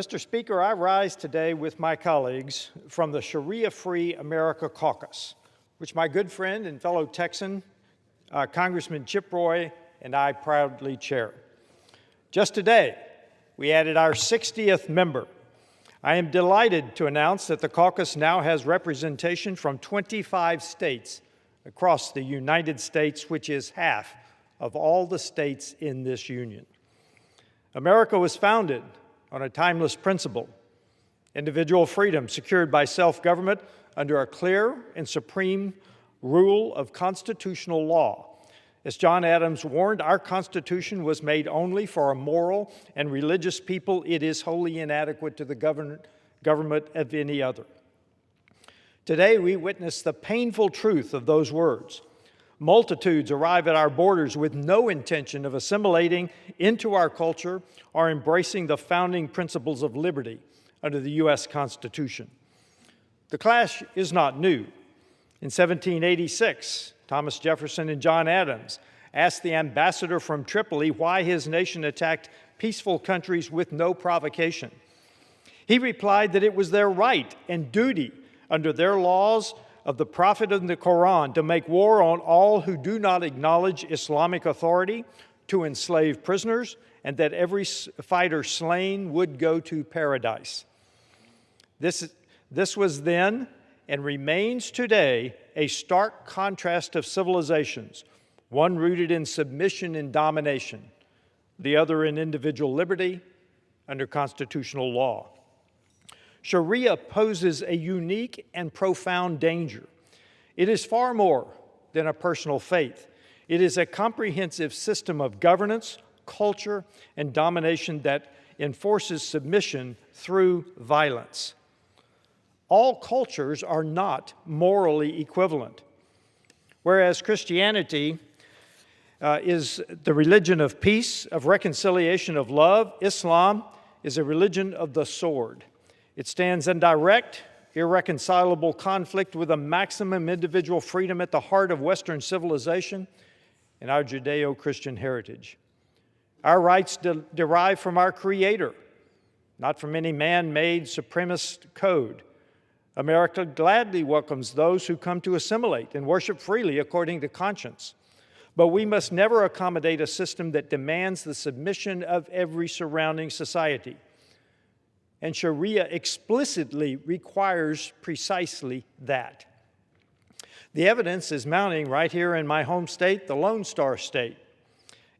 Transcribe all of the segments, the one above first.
Mr. Speaker, I rise today with my colleagues from the Sharia-Free America Caucus, which my good friend and fellow Texan, Congressman Chip Roy, and I proudly chair. Just today, we added our 60th member. I am delighted to announce that the caucus now has representation from 25 states across the United States, which is half of all the states in this union. America was founded on a timeless principle: individual freedom secured by self-government under a clear and supreme rule of constitutional law. As John Adams warned, our Constitution was made only for a moral and religious people. It is wholly inadequate to the government of any other. Today, we witness the painful truth of those words. Multitudes arrive at our borders with no intention of assimilating into our culture or embracing the founding principles of liberty under the U.S. Constitution. The clash is not new. In 1786, Thomas Jefferson and John Adams asked the ambassador from Tripoli why his nation attacked peaceful countries with no provocation. He replied that it was their right and duty under their laws of the Prophet and the Quran to make war on all who do not acknowledge Islamic authority, to enslave prisoners, and that every fighter slain would go to paradise. This was then and remains today a stark contrast of civilizations, one rooted in submission and domination, the other in individual liberty under constitutional law. Sharia poses a unique and profound danger. It is far more than a personal faith. It is a comprehensive system of governance, culture, and domination that enforces submission through violence. All cultures are not morally equivalent. Whereas Christianity is the religion of peace, of reconciliation, of love, Islam is a religion of the sword. It stands in direct, irreconcilable conflict with a maximum individual freedom at the heart of Western civilization and our Judeo-Christian heritage. Our rights derive from our Creator, not from any man-made supremacist code. America gladly welcomes those who come to assimilate and worship freely according to conscience. But we must never accommodate a system that demands the submission of every surrounding society. And Sharia explicitly requires precisely that. The evidence is mounting right here in my home state, the Lone Star State.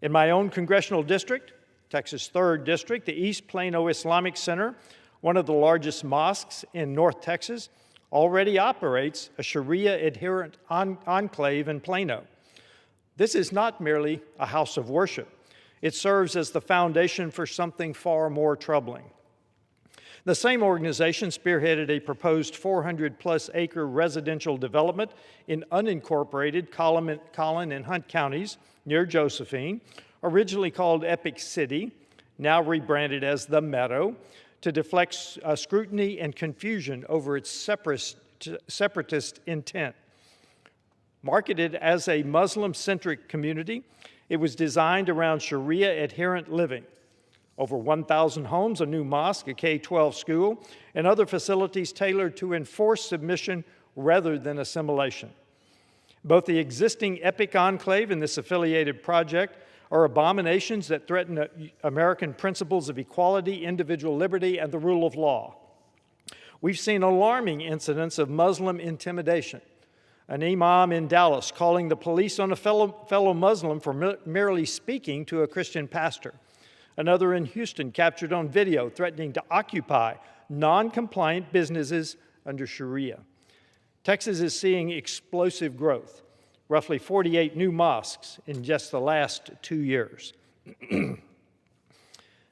In my own congressional district, Texas 3rd District, the East Plano Islamic Center, one of the largest mosques in North Texas, already operates a Sharia-adherent enclave in Plano. This is not merely a house of worship. It serves as the foundation for something far more troubling. The same organization spearheaded a proposed 400-plus acre residential development in unincorporated Collin and Hunt counties near Josephine, originally called Epic City, now rebranded as The Meadow, to deflect scrutiny and confusion over its separatist intent. Marketed as a Muslim-centric community, it was designed around Sharia-adherent living. Over 1,000 homes, a new mosque, a K-12 school, and other facilities tailored to enforce submission rather than assimilation. Both the existing Epic Enclave and this affiliated project are abominations that threaten American principles of equality, individual liberty, and the rule of law. We've seen alarming incidents of Muslim intimidation. An imam in Dallas calling the police on a fellow Muslim for merely speaking to a Christian pastor. Another in Houston captured on video threatening to occupy non-compliant businesses under Sharia. Texas is seeing explosive growth, roughly 48 new mosques in just the last 2 years.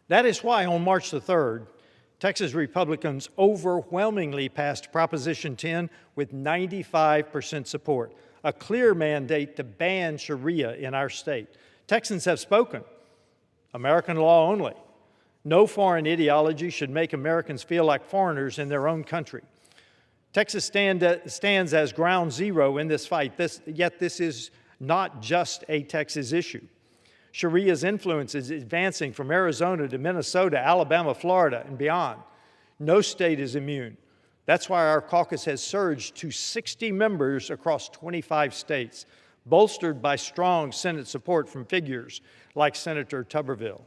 That is why on March the 3rd, Texas Republicans overwhelmingly passed Proposition 10 with 95% support, a clear mandate to ban Sharia in our state. Texans have spoken. American law only. No foreign ideology should make Americans feel like foreigners in their own country. Texas stands as ground zero in this fight, yet this is not just a Texas issue. Sharia's influence is advancing from Arizona to Minnesota, Alabama, Florida, and beyond. No state is immune. That's why our caucus has surged to 60 members across 25 states, bolstered by strong Senate support from figures like Senator Tuberville.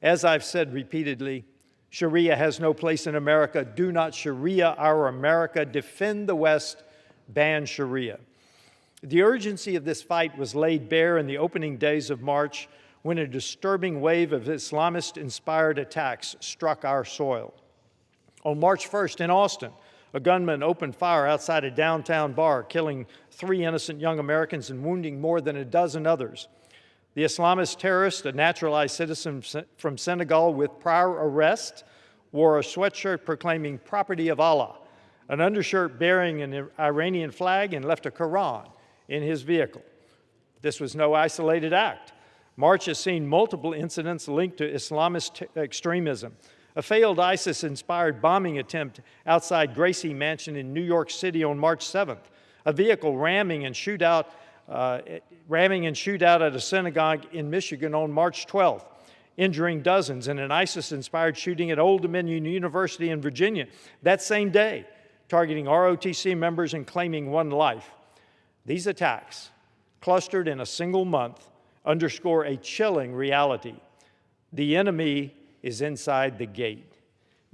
As I've said repeatedly, Sharia has no place in America. Do not Sharia our America. Defend the West. Ban Sharia. The urgency of this fight was laid bare in the opening days of March when a disturbing wave of Islamist-inspired attacks struck our soil. On March 1st in Austin, a gunman opened fire outside a downtown bar, killing 3 innocent young Americans and wounding more than a dozen others. The Islamist terrorist, a naturalized citizen from Senegal with prior arrest, wore a sweatshirt proclaiming property of Allah, an undershirt bearing an Iranian flag, and left a Quran in his vehicle. This was no isolated act. March has seen multiple incidents linked to Islamist extremism. A failed ISIS-inspired bombing attempt outside Gracie Mansion in New York City on March 7th. A vehicle ramming and shootout at a synagogue in Michigan on March 12th, injuring dozens, and an ISIS-inspired shooting at Old Dominion University in Virginia that same day, targeting ROTC members and claiming 1 life. These attacks, clustered in a single month, underscore a chilling reality. The enemy is inside the gate,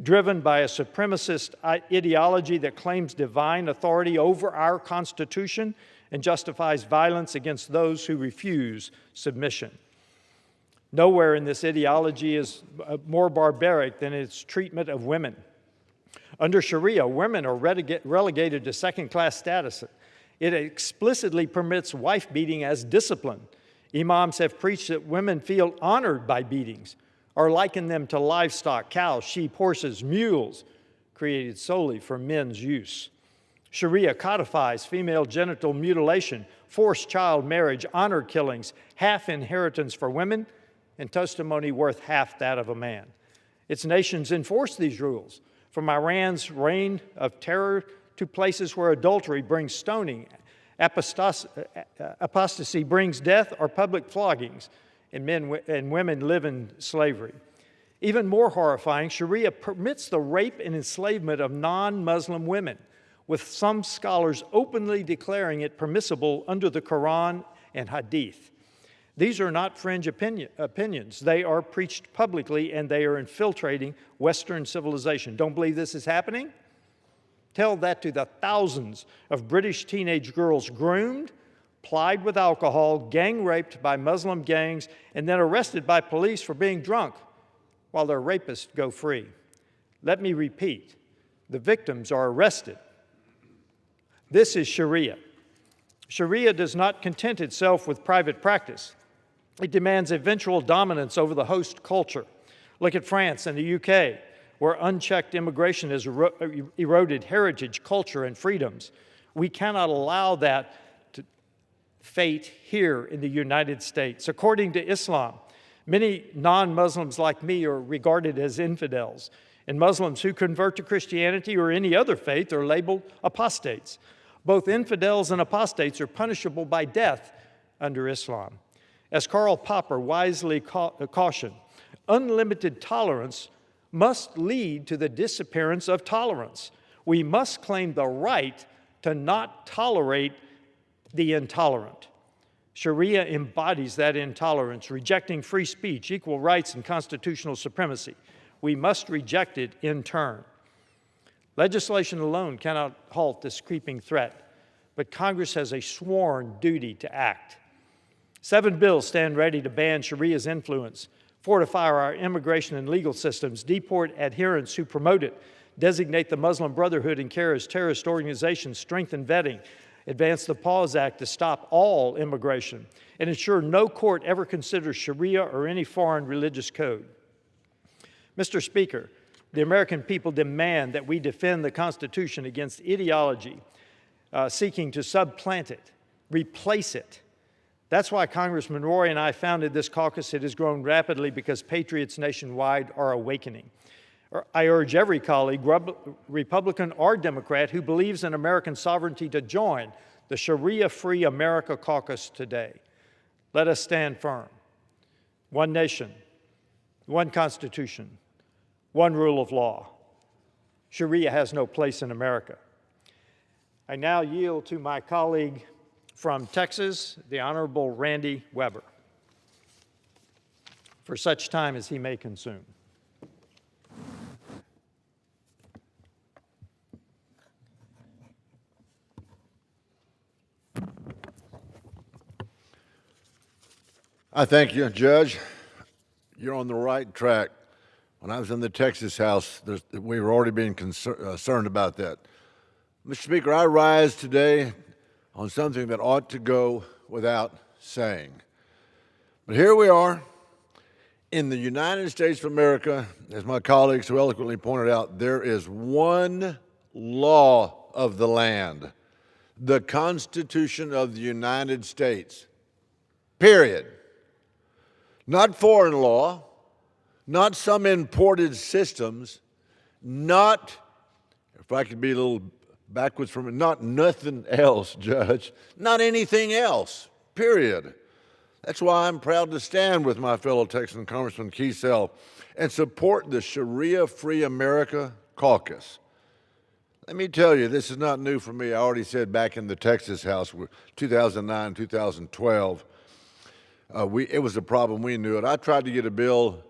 driven by a supremacist ideology that claims divine authority over our Constitution and justifies violence against those who refuse submission. Nowhere in this ideology is more barbaric than its treatment of women. Under Sharia, women are relegated to second-class status. It explicitly permits wife beating as discipline. Imams have preached that women feel honored by beatings, or liken them to livestock, cows, sheep, horses, mules, created solely for men's use. Sharia codifies female genital mutilation, forced child marriage, honor killings, half inheritance for women, and testimony worth half that of a man. Its nations enforce these rules, from Iran's reign of terror to places where adultery brings stoning, apostasy brings death or public floggings, and men and women live in slavery. Even more horrifying, Sharia permits the rape and enslavement of non-Muslim women, with some scholars openly declaring it permissible under the Quran and Hadith. These are not fringe opinions. They are preached publicly, and they are infiltrating Western civilization. Don't believe this is happening? Tell that to the thousands of British teenage girls groomed, plied with alcohol, gang raped by Muslim gangs, and then arrested by police for being drunk while their rapists go free. Let me repeat, the victims are arrested. This is Sharia. Sharia does not content itself with private practice. It demands eventual dominance over the host culture. Look at France and the UK, where unchecked immigration has eroded heritage, culture, and freedoms. We cannot allow that fate here in the United States. According to Islam, many non-Muslims like me are regarded as infidels, and Muslims who convert to Christianity or any other faith are labeled apostates. Both infidels and apostates are punishable by death under Islam. As Karl Popper wisely cautioned, unlimited tolerance must lead to the disappearance of tolerance. We must claim the right to not tolerate the intolerant. Sharia embodies that intolerance, rejecting free speech, equal rights, and constitutional supremacy. We must reject it in turn. Legislation alone cannot halt this creeping threat, but Congress has a sworn duty to act. 7 bills stand ready to ban Sharia's influence, fortify our immigration and legal systems, deport adherents who promote it, designate the Muslim Brotherhood and CAIR as terrorist organizations, strengthen vetting, advance the Pause Act to stop all immigration, and ensure no court ever considers Sharia or any foreign religious code. Mr. Speaker, the American people demand that we defend the Constitution against ideology seeking to supplant it, replace it. That's why Congressman Roy and I founded this caucus. It has grown rapidly because patriots nationwide are awakening. I urge every colleague, Republican or Democrat, who believes in American sovereignty to join the Sharia-Free America Caucus today. Let us stand firm. one nation, one constitution, one rule of law. Sharia has no place in America. I now yield to my colleague from Texas, the Honorable Randy Weber, for such time as he may consume. I thank you, Judge. You're on the right track. When I was in the Texas House, we were already being concerned about that. Mr. Speaker, I rise today on something that ought to go without saying. But here we are in the United States of America. As my colleagues so eloquently pointed out, there is one law of the land, the Constitution of the United States, period. Not foreign law, not some imported systems, not, if I could be a little backwards from it, not nothing else, Judge, not anything else, period. That's why I'm proud to stand with my fellow Texan Congressman Keith Sell and support the Sharia-Free America Caucus. Let me tell you, this is not new for me. I already said back in the Texas House, 2009, 2012, it was a problem, we knew it. I tried to get a bill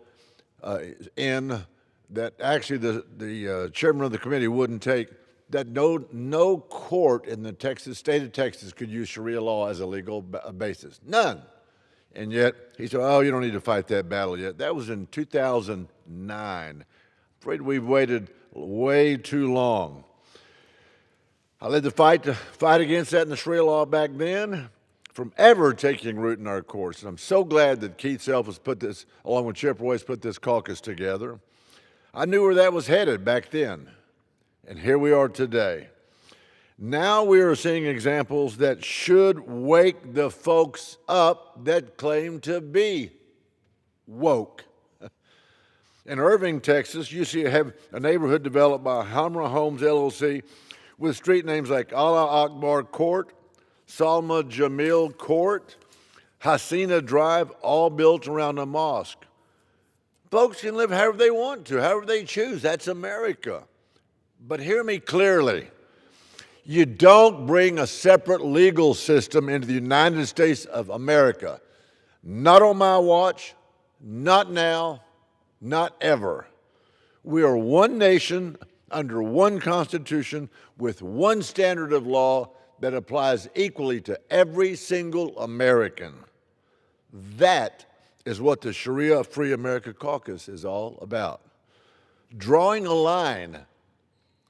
in that actually the chairman of the committee wouldn't take, that no court in the state of Texas could use Sharia law as a legal basis. None. And yet, he said, oh, you don't need to fight that battle yet. That was in 2009. I'm afraid we've waited way too long. I led the fight to fight against that in the Sharia law back then from ever taking root in our courts. And I'm so glad that Keith Self has put this, along with Chip Royce, put this caucus together. I knew where that was headed back then. And here we are today. Now we are seeing examples that should wake the folks up that claim to be woke. In Irving, Texas, you have a neighborhood developed by Hamra Homes LLC with street names like Allah Akbar Court, Salma Jamil Court, Hasina Drive, all built around a mosque. Folks can live however they want to, however they choose. That's America. But hear me clearly. You don't bring a separate legal system into the United States of America. Not on my watch, not now, not ever. We are one nation under one constitution with one standard of law that applies equally to every single American. That is what the Sharia-Free America Caucus is all about. Drawing a line,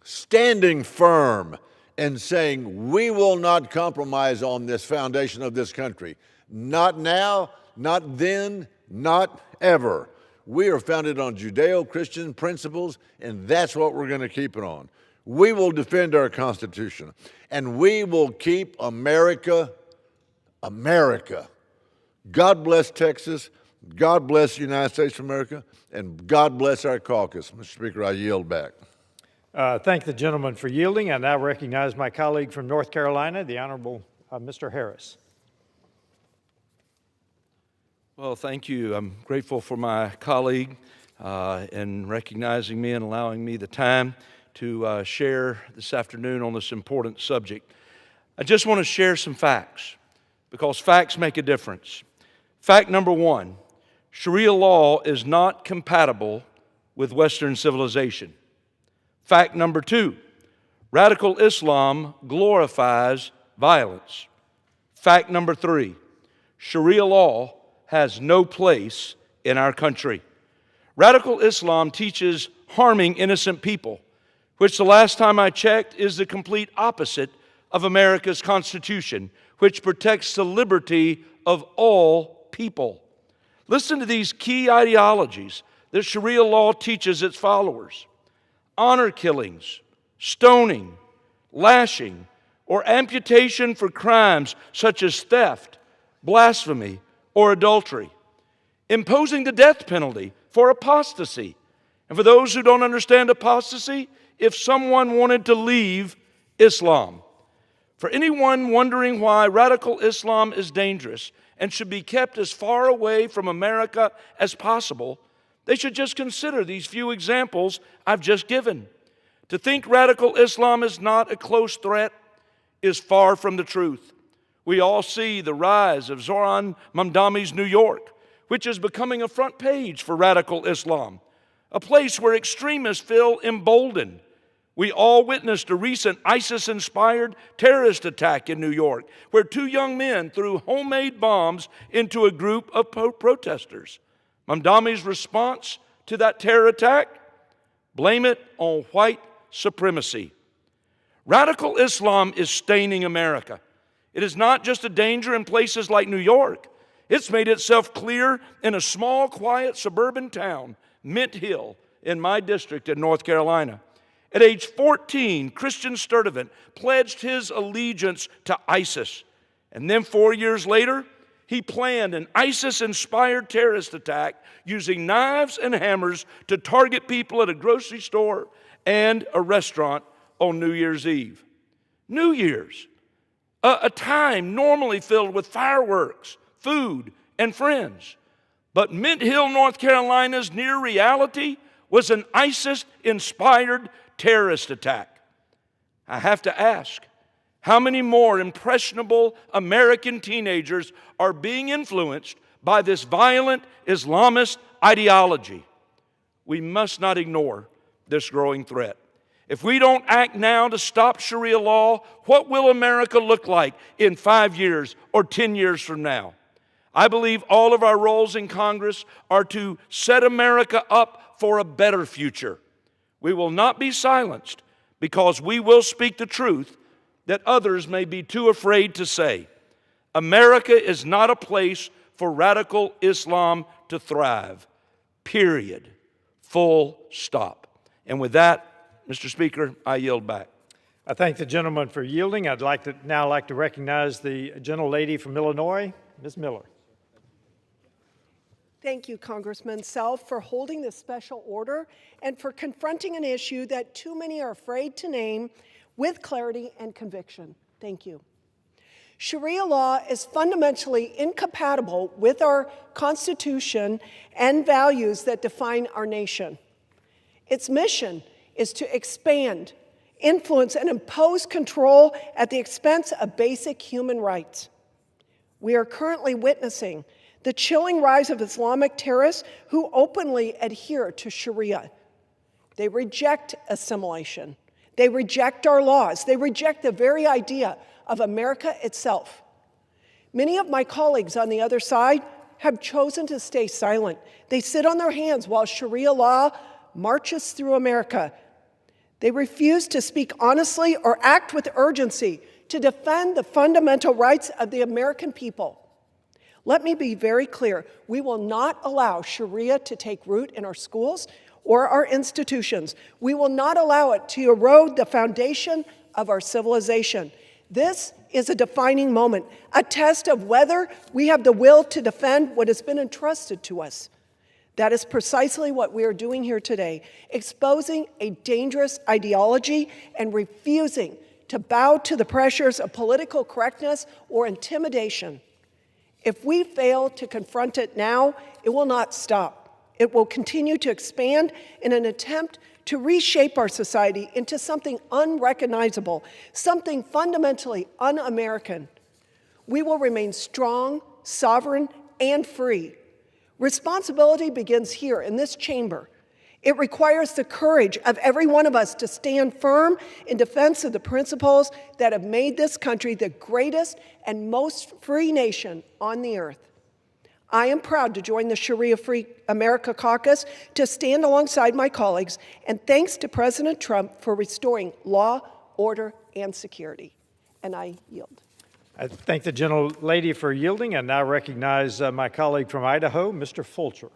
standing firm, and saying, we will not compromise on this foundation of this country. Not now, not then, not ever. We are founded on Judeo-Christian principles, and that's what we're going to keep it on. We will defend our Constitution, and we will keep America, America. God bless Texas, God bless the United States of America, and God bless our caucus. Mr. Speaker, I yield back. Thank the gentleman for yielding. I now recognize my colleague from North Carolina, the Honorable Mr. Harris. Well, thank you. I'm grateful for my colleague in recognizing me and allowing me the time to share this afternoon on this important subject. I just want to share some facts because facts make a difference. Fact number one, Sharia law is not compatible with Western civilization. Fact number two, radical Islam glorifies violence. Fact number three, Sharia law has no place in our country. Radical Islam teaches harming innocent people, which the last time I checked is the complete opposite of America's Constitution, which protects the liberty of all people. Listen to these key ideologies that Sharia law teaches its followers. Honor killings, stoning, lashing, or amputation for crimes such as theft, blasphemy, or adultery. Imposing the death penalty for apostasy. And for those who don't understand apostasy, if someone wanted to leave Islam. For anyone wondering why radical Islam is dangerous and should be kept as far away from America as possible, they should just consider these few examples I've just given. To think radical Islam is not a close threat is far from the truth. We all see the rise of Zohran Mamdani's New York, which is becoming a front page for radical Islam, a place where extremists feel emboldened. We all witnessed a recent ISIS-inspired terrorist attack in New York, where 2 young men threw homemade bombs into a group of protesters. Mamdani's response to that terror attack? Blame it on white supremacy. Radical Islam is staining America. It is not just a danger in places like New York. It's made itself clear in a small, quiet suburban town, Mint Hill, in my district in North Carolina. At age 14, Christian Sturdivant pledged his allegiance to ISIS. And then 4 years later, he planned an ISIS-inspired terrorist attack using knives and hammers to target people at a grocery store and a restaurant on New Year's Eve. New Year's, a time normally filled with fireworks, food, and friends. But Mint Hill, North Carolina's near reality was an ISIS-inspired terrorist attack. I have to ask, how many more impressionable American teenagers are being influenced by this violent Islamist ideology? We must not ignore this growing threat. If we don't act now to stop Sharia law, what will America look like in 5 years or 10 years from now? I believe all of our roles in Congress are to set America up for a better future. We will not be silenced because we will speak the truth that others may be too afraid to say. America is not a place for radical Islam to thrive. Period. Full stop. And with that, Mr. Speaker, I yield back. I thank the gentleman for yielding. I'd now like to recognize the gentlelady from Illinois, Ms. Miller. Thank you, Congressman Self, for holding this special order and for confronting an issue that too many are afraid to name with clarity and conviction. Thank you. Sharia law is fundamentally incompatible with our Constitution and values that define our nation. Its mission is to expand, influence, and impose control at the expense of basic human rights. We are currently witnessing the chilling rise of Islamic terrorists who openly adhere to Sharia. They reject assimilation. They reject our laws. They reject the very idea of America itself. Many of my colleagues on the other side have chosen to stay silent. They sit on their hands while Sharia law marches through America. They refuse to speak honestly or act with urgency to defend the fundamental rights of the American people. Let me be very clear. We will not allow Sharia to take root in our schools or our institutions. We will not allow it to erode the foundation of our civilization. This is a defining moment, a test of whether we have the will to defend what has been entrusted to us. That is precisely what we are doing here today, exposing a dangerous ideology and refusing to bow to the pressures of political correctness or intimidation. If we fail to confront it now, it will not stop. It will continue to expand in an attempt to reshape our society into something unrecognizable, something fundamentally un-American. We will remain strong, sovereign, and free. Responsibility begins here in this chamber. It requires the courage of every one of us to stand firm in defense of the principles that have made this country the greatest and most free nation on the earth. I am proud to join the Sharia-Free America Caucus to stand alongside my colleagues, and thanks to President Trump for restoring law, order, and security. And I yield. I thank the gentlelady for yielding, and now recognize my colleague from Idaho, Mr. Fulcher.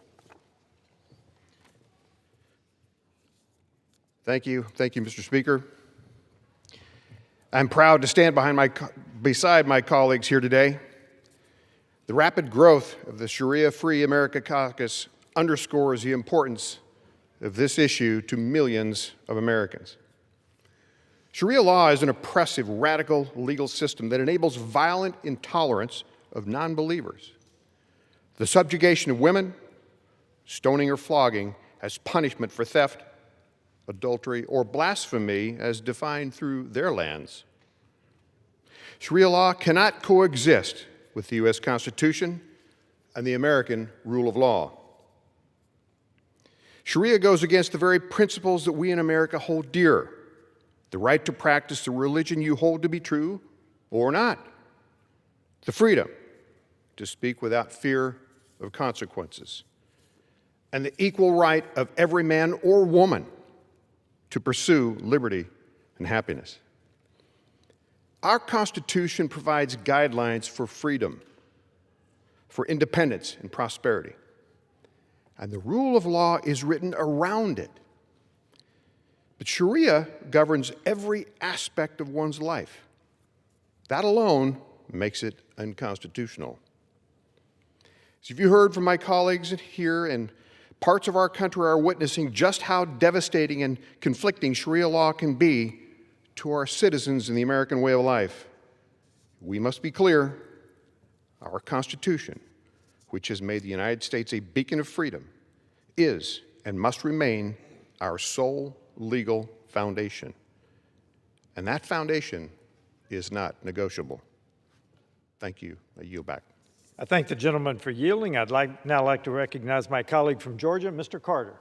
Thank you, Mr. Speaker. I'm proud to stand beside my colleagues here today. The rapid growth of the Sharia-Free America Caucus underscores the importance of this issue to millions of Americans. Sharia law is an oppressive, radical legal system that enables violent intolerance of non-believers, the subjugation of women, stoning or flogging as punishment for theft, adultery, or blasphemy as defined through their lands. Sharia law cannot coexist with the U.S. Constitution and the American rule of law. Sharia goes against the very principles that we in America hold dear: the right to practice the religion you hold to be true or not, the freedom to speak without fear of consequences, and the equal right of every man or woman to pursue liberty and happiness. Our Constitution provides guidelines for freedom, for independence and prosperity, and the rule of law is written around it. But Sharia governs every aspect of one's life. That alone makes it unconstitutional. As you heard from my colleagues here, and parts of our country are witnessing just how devastating and conflicting Sharia law can be to our citizens in the American way of life. We must be clear: our Constitution, which has made the United States a beacon of freedom, is and must remain our sole legal foundation. And that foundation is not negotiable. Thank you. I yield back. I thank the gentleman for yielding. I'd now like to recognize my colleague from Georgia, Mr. Carter.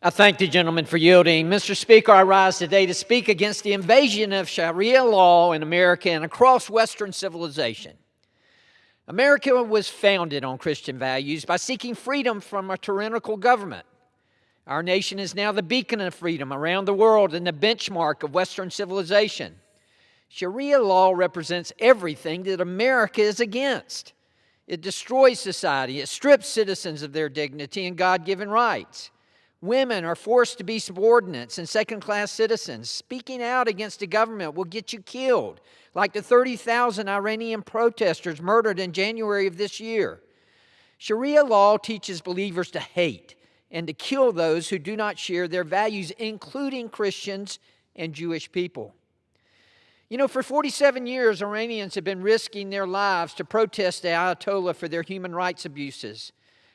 I thank the gentleman for yielding. Mr. Speaker, I rise today to speak against the invasion of Sharia law in America and across Western civilization. America was founded on Christian values by seeking freedom from a tyrannical government. Our nation is now the beacon of freedom around the world and the benchmark of Western civilization. Sharia law represents everything that America is against. It destroys society. It strips citizens of their dignity and God-given rights. Women are forced to be subordinates and second-class citizens. Speaking out against the government will get you killed, like the 30,000 Iranian protesters murdered in January of this year. Sharia law teaches believers to hate and to kill those who do not share their values, including Christians and Jewish people. You know, for 47 years, Iranians have been risking their lives to protest the Ayatollah for their human rights abuses,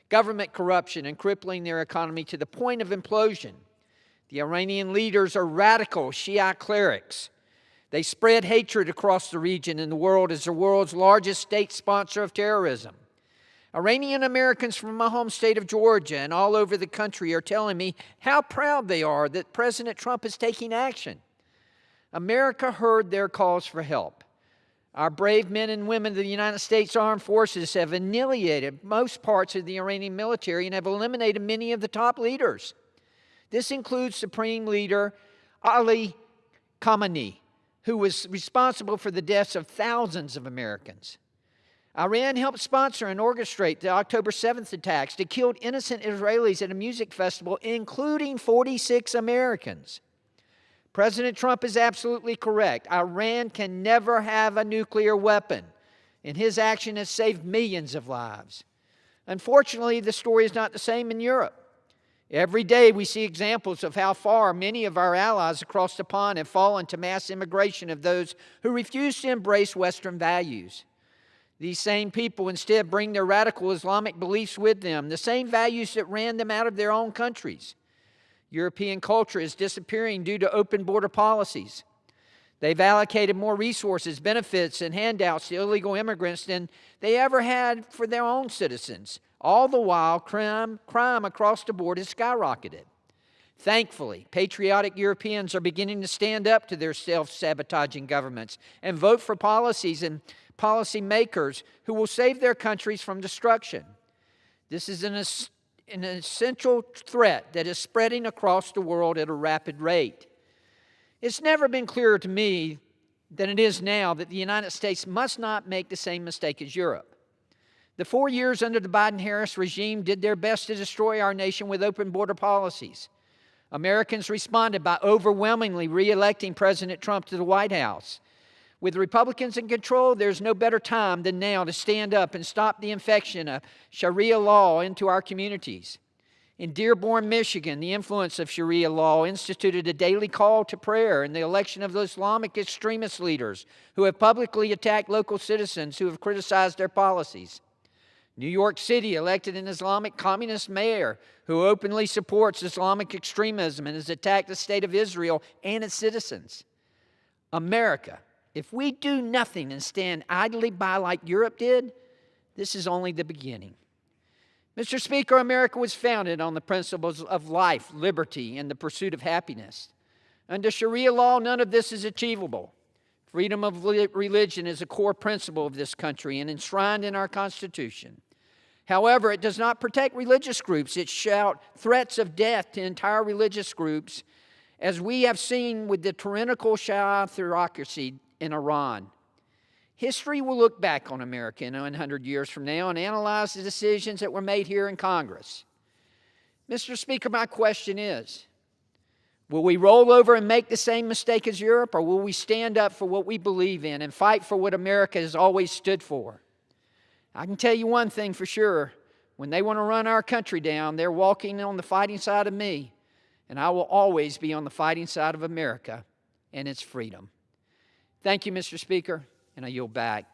government corruption, and crippling their economy to the point of implosion. The Iranian leaders are radical Shia clerics. They spread hatred across the region and the world as the world's largest state sponsor of terrorism. Iranian Americans from my home state of Georgia and all over the country are telling me how proud they are that President Trump is taking action. America heard their calls for help. Our brave men and women of the United States Armed Forces have annihilated most parts of the Iranian military and have eliminated many of the top leaders. This includes Supreme Leader Ali Khamenei, who was responsible for the deaths of thousands of Americans. Iran helped sponsor and orchestrate the October 7th attacks that killed innocent Israelis at a music festival, including 46 Americans. President Trump is absolutely correct. Iran can never have a nuclear weapon, and his action has saved millions of lives. Unfortunately, the story is not the same in Europe. Every day we see examples of how far many of our allies across the pond have fallen to mass immigration of those who refuse to embrace Western values. These same people instead bring their radical Islamic beliefs with them, the same values that ran them out of their own countries. European culture is disappearing due to open border policies. They've allocated more resources, benefits, and handouts to illegal immigrants than they ever had for their own citizens. All the while, crime across the board has skyrocketed. Thankfully, patriotic Europeans are beginning to stand up to their self-sabotaging governments and vote for policies and policy makers who will save their countries from destruction. This is an essential threat that is spreading across the world at a rapid rate. It's never been clearer to me than it is now that the United States must not make the same mistake as Europe. The 4 years under the Biden-Harris regime did their best to destroy our nation with open border policies. Americans responded by overwhelmingly re-electing President Trump to the White House. With Republicans in control, there's no better time than now to stand up and stop the infection of Sharia law into our communities. In Dearborn, Michigan, the influence of Sharia law instituted a daily call to prayer and the election of Islamic extremist leaders who have publicly attacked local citizens who have criticized their policies. New York City elected an Islamic communist mayor who openly supports Islamic extremism and has attacked the state of Israel and its citizens. America, if we do nothing and stand idly by like Europe did, this is only the beginning. Mr. Speaker, America was founded on the principles of life, liberty, and the pursuit of happiness. Under Sharia law, none of this is achievable. Freedom of religion is a core principle of this country and enshrined in our Constitution. However, it does not protect religious groups. It shouts threats of death to entire religious groups, as we have seen with the tyrannical Shia theocracy in Iran. History will look back on America in 100 years from now and analyze the decisions that were made here in Congress. Mr. Speaker, my question is, will we roll over and make the same mistake as Europe, or will we stand up for what we believe in and fight for what America has always stood for? I can tell you one thing for sure. When they want to run our country down, they're walking on the fighting side of me, and I will always be on the fighting side of America and its freedom. Thank you, Mr. Speaker. And I yield back.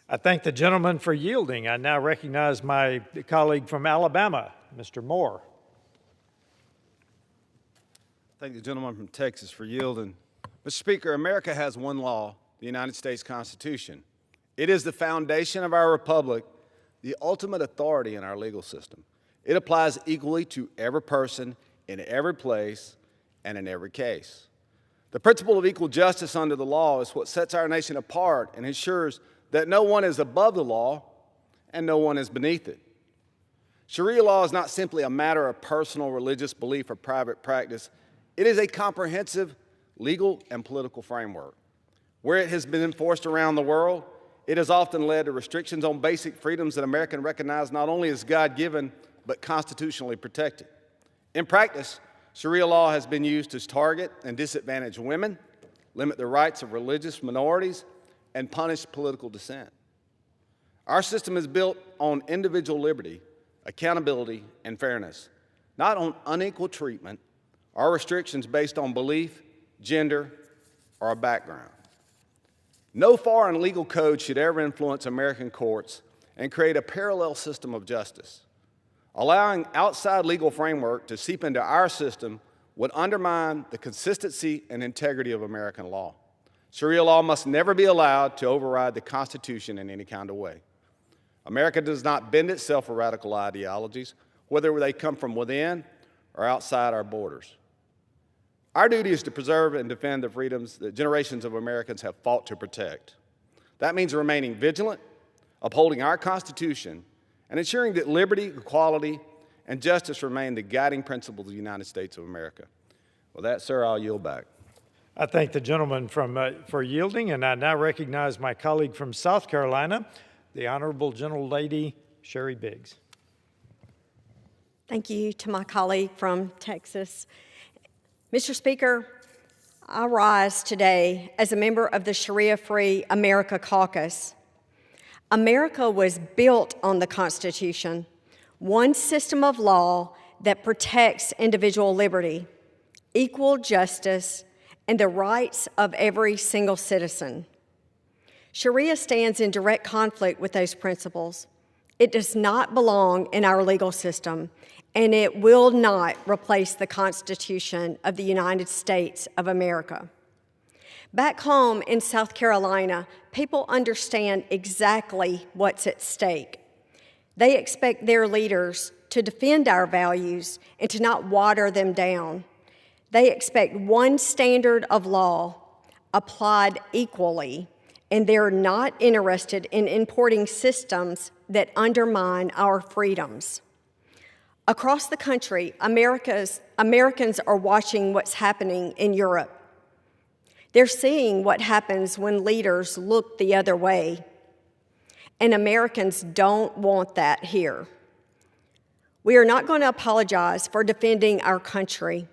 I thank the gentleman for yielding. I now recognize my colleague from Alabama, Mr. Moore. Thank the gentleman from Texas for yielding. Mr. Speaker, America has one law, the United States Constitution. It is the foundation of our republic, the ultimate authority in our legal system. It applies equally to every person, in every place, and in every case. The principle of equal justice under the law is what sets our nation apart and ensures that no one is above the law and no one is beneath it. Sharia law is not simply a matter of personal religious belief or private practice. It is a comprehensive legal and political framework. Where it has been enforced around the world, it has often led to restrictions on basic freedoms that Americans recognize not only as God-given, but constitutionally protected. In practice, Sharia law has been used to target and disadvantage women, limit the rights of religious minorities, and punish political dissent. Our system is built on individual liberty, accountability, and fairness, not on unequal treatment or restrictions based on belief, gender, or a background. No foreign legal code should ever influence American courts and create a parallel system of justice. Allowing outside legal framework to seep into our system would undermine the consistency and integrity of American law. Sharia law must never be allowed to override the Constitution in any kind of way. America does not bend itself for radical ideologies, whether they come from within or outside our borders. Our duty is to preserve and defend the freedoms that generations of Americans have fought to protect. That means remaining vigilant, upholding our Constitution, and ensuring that liberty, equality, and justice remain the guiding principles of the United States of America. With that, sir, I'll yield back. I thank the gentleman for yielding, and I now recognize my colleague from South Carolina, the Honorable Gentlelady Sherry Biggs. Thank you to my colleague from Texas. Mr. Speaker, I rise today as a member of the Sharia-Free America Caucus. America was built on the Constitution, one system of law that protects individual liberty, equal justice, and the rights of every single citizen. Sharia stands in direct conflict with those principles. It does not belong in our legal system, and it will not replace the Constitution of the United States of America. Back home in South Carolina, people understand exactly what's at stake. They expect their leaders to defend our values and to not water them down. They expect one standard of law applied equally, and they're not interested in importing systems that undermine our freedoms. Across the country, Americans are watching what's happening in Europe. They're seeing what happens when leaders look the other way. And Americans don't want that here. We are not going to apologize for defending our country,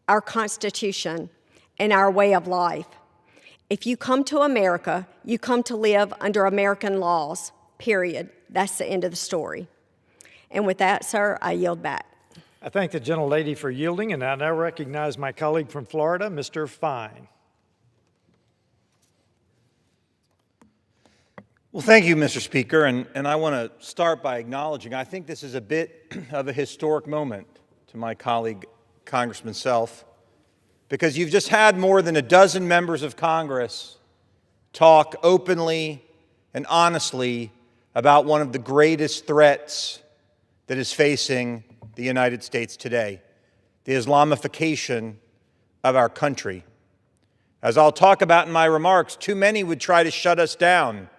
our Constitution, and our way of life. If you come to America, you come to live under American laws, period. That's the end of the story. And with that, sir, I yield back. I thank the gentlelady for yielding, and I now recognize my colleague from Florida, Mr. Fine. Well, thank you, Mr. Speaker, and I want to start by acknowledging I think this is a bit of a historic moment to my colleague, Congressman Self, because you've just had more than a dozen members of Congress talk openly and honestly about one of the greatest threats that is facing the United States today, the Islamification of our country. As I'll talk about in my remarks, too many would try to shut us down,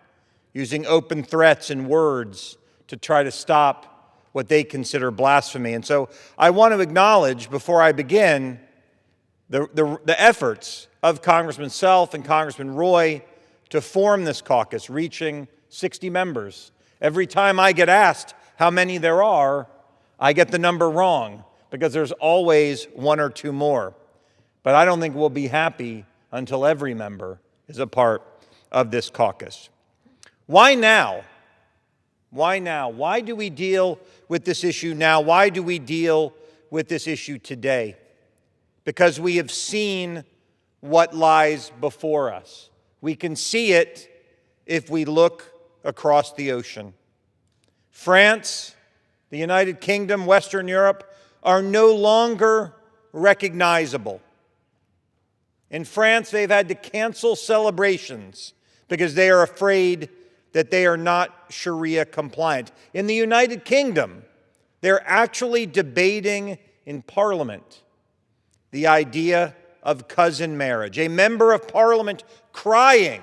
using open threats and words to try to stop what they consider blasphemy. And so I want to acknowledge, before I begin, the efforts of Congressman Self and Congressman Roy to form this caucus, reaching 60 members. Every time I get asked how many there are, I get the number wrong, because there's always one or two more. But I don't think we'll be happy until every member is a part of this caucus. Why now? Why now? Why do we deal with this issue now? Why do we deal with this issue today? Because we have seen what lies before us. We can see it if we look across the ocean. France, the United Kingdom, Western Europe are no longer recognizable. In France, they've had to cancel celebrations because they are afraid that they are not Sharia compliant. In the United Kingdom, they're actually debating in Parliament the idea of cousin marriage. A member of Parliament crying,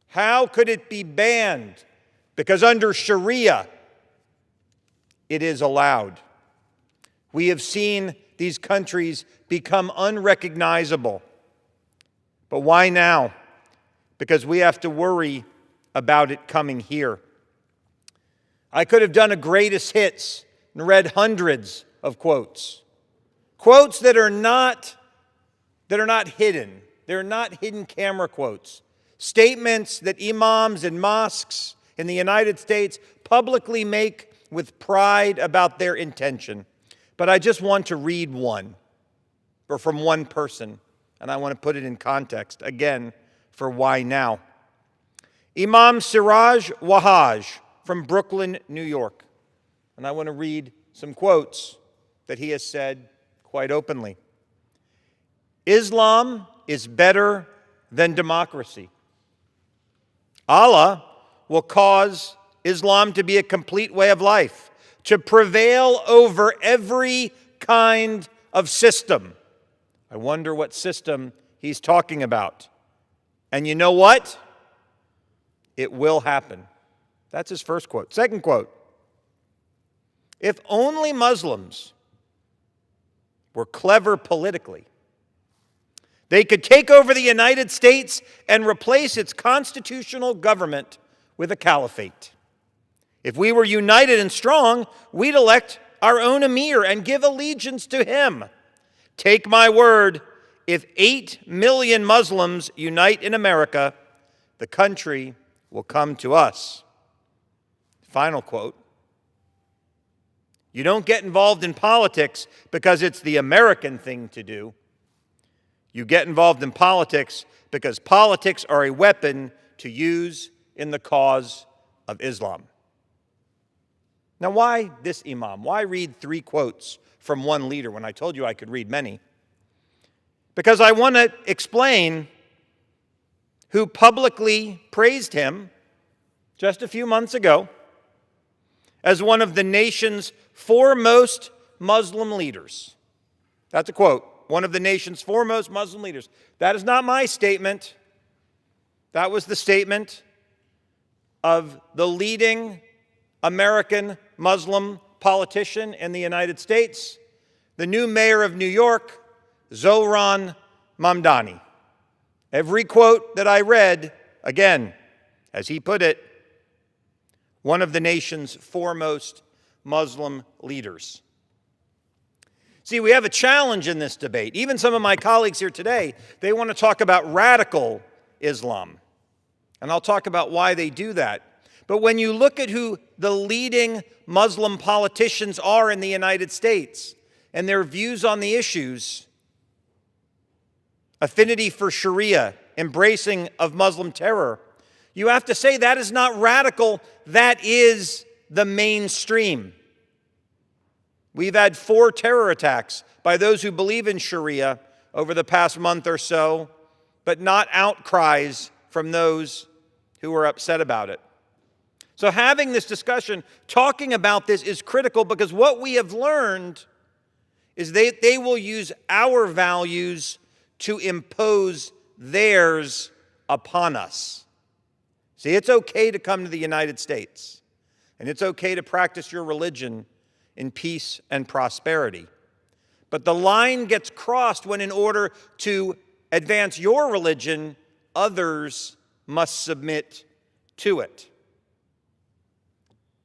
how could it be banned? Because under Sharia, it is allowed. We have seen these countries become unrecognizable. But why now? Because we have to worry about it coming here. I could have done a greatest hits and read hundreds of quotes. Quotes that are not hidden. They're not hidden camera quotes. Statements that imams and mosques in the United States publicly make with pride about their intention. But I just want to read one, or from one person, and I want to put it in context, again, for why now. Imam Siraj Wahhaj from Brooklyn, New York. And I want to read some quotes that he has said quite openly. Islam is better than democracy. Allah will cause Islam to be a complete way of life, to prevail over every kind of system. I wonder what system he's talking about. And you know what? It will happen. That's his first quote. Second quote. If only Muslims were clever politically, they could take over the United States and replace its constitutional government with a caliphate. If we were united and strong, we'd elect our own emir and give allegiance to him. Take my word, if 8 million Muslims unite in America, the country will come to us. Final quote. You don't get involved in politics because it's the American thing to do. You get involved in politics because politics are a weapon to use in the cause of Islam. Now, why this imam? Why read 3 quotes from one leader when I told you I could read many? Because I want to explain who publicly praised him just a few months ago as one of the nation's foremost Muslim leaders. That's a quote. One of the nation's foremost Muslim leaders. That is not my statement. That was the statement of the leading American Muslim politician in the United States, the new mayor of New York, Zohran Mamdani. Every quote that I read, again, as he put it, one of the nation's foremost Muslim leaders. See, we have a challenge in this debate. Even some of my colleagues here today, they want to talk about radical Islam. And I'll talk about why they do that. But when you look at who the leading Muslim politicians are in the United States and their views on the issues, affinity for Sharia, embracing of Muslim terror, you have to say that is not radical, that is the mainstream. We've had 4 terror attacks by those who believe in Sharia over the past month or so, but not outcries from those who are upset about it. So having this discussion, talking about this is critical, because what we have learned is they will use our values to impose theirs upon us. See, it's okay to come to the United States, and it's okay to practice your religion in peace and prosperity. But the line gets crossed when, in order to advance your religion, others must submit to it.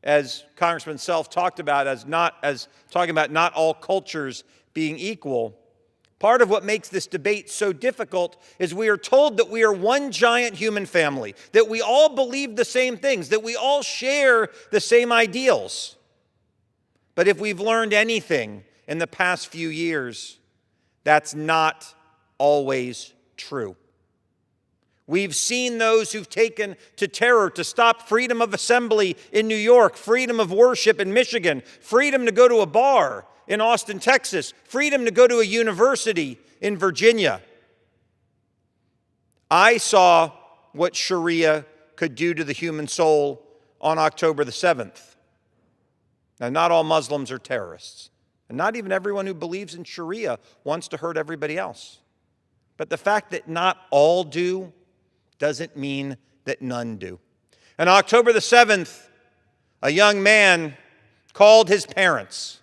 As Congressman Self talked about, talking about not all cultures being equal, part of what makes this debate so difficult is we are told that we are one giant human family, that we all believe the same things, that we all share the same ideals. But if we've learned anything in the past few years, that's not always true. We've seen those who've taken to terror to stop freedom of assembly in New York, freedom of worship in Michigan, freedom to go to a bar in Austin, Texas, freedom to go to a university in Virginia. I saw what Sharia could do to the human soul on October the 7th. Now, not all Muslims are terrorists, and not even everyone who believes in Sharia wants to hurt everybody else. But the fact that not all do doesn't mean that none do. On October the 7th, a young man called his parents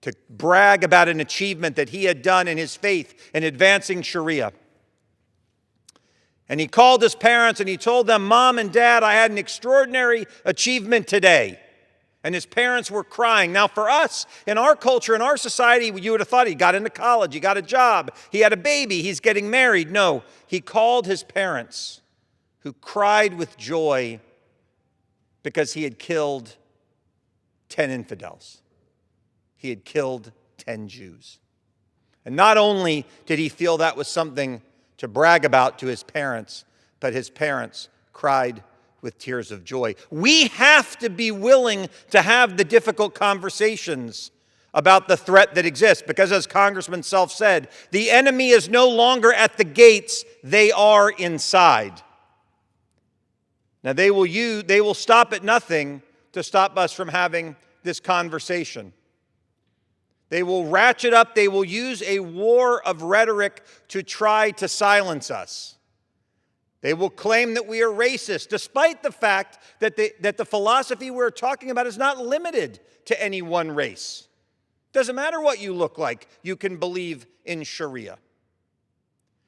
to brag about an achievement that he had done in his faith in advancing Sharia. And he called his parents and he told them, "Mom and Dad, I had an extraordinary achievement today." And his parents were crying. Now, for us, in our culture, in our society, you would have thought he got into college, he got a job, he had a baby, he's getting married. No, he called his parents, who cried with joy because he had killed 10 infidels. He had killed 10 Jews. And not only did he feel that was something to brag about to his parents, but his parents cried with tears of joy. We have to be willing to have the difficult conversations about the threat that exists, because as Congressman Self said, the enemy is no longer at the gates, they are inside. Now they will stop at nothing to stop us from having this conversation. They will ratchet up, they will use a war of rhetoric to try to silence us. They will claim that we are racist, despite the fact that the philosophy we're talking about is not limited to any one race. Doesn't matter what you look like, you can believe in Sharia.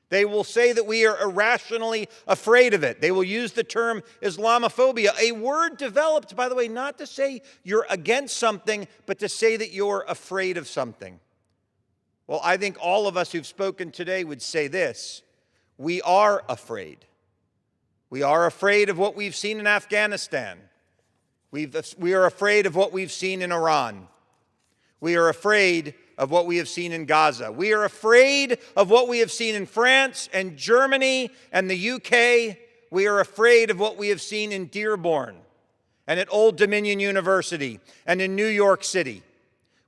They will say that we are irrationally afraid of it. They will use the term Islamophobia, a word developed, by the way, not to say you're against something, but to say that you're afraid of something. Well, I think all of us who've spoken today would say this: we are afraid. We are afraid of what we've seen in Afghanistan. We are afraid of what we've seen in Iran. We are afraid of what we have seen in Gaza. We are afraid of what we have seen in France and Germany and the UK. We are afraid of what we have seen in Dearborn and at Old Dominion University and in New York City.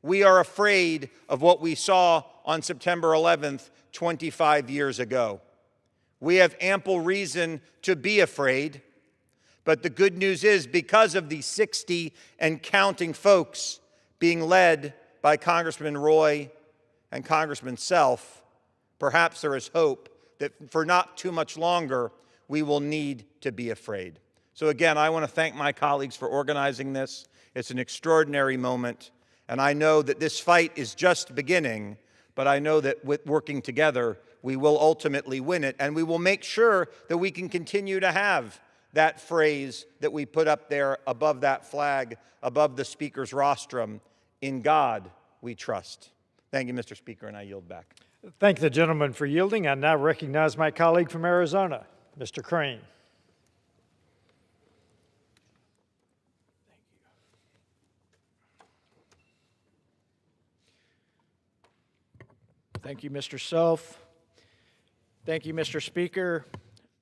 We are afraid of what we saw on September 11th, 25 years ago. We have ample reason to be afraid, but the good news is, because of the 60 and counting folks being led by Congressman Roy and Congressman Self, perhaps there is hope that for not too much longer, we will need to be afraid. So again, I want to thank my colleagues for organizing this. It's an extraordinary moment, and I know that this fight is just beginning, but I know that with working together, we will ultimately win it, and we will make sure that we can continue to have that phrase that we put up there above that flag, above the Speaker's rostrum: "In God we trust." Thank you, Mr. Speaker, and I yield back. Thank the gentleman for yielding. I now recognize my colleague from Arizona, Mr. Crane. Thank you, Mr. Self. Thank you, Mr. Speaker.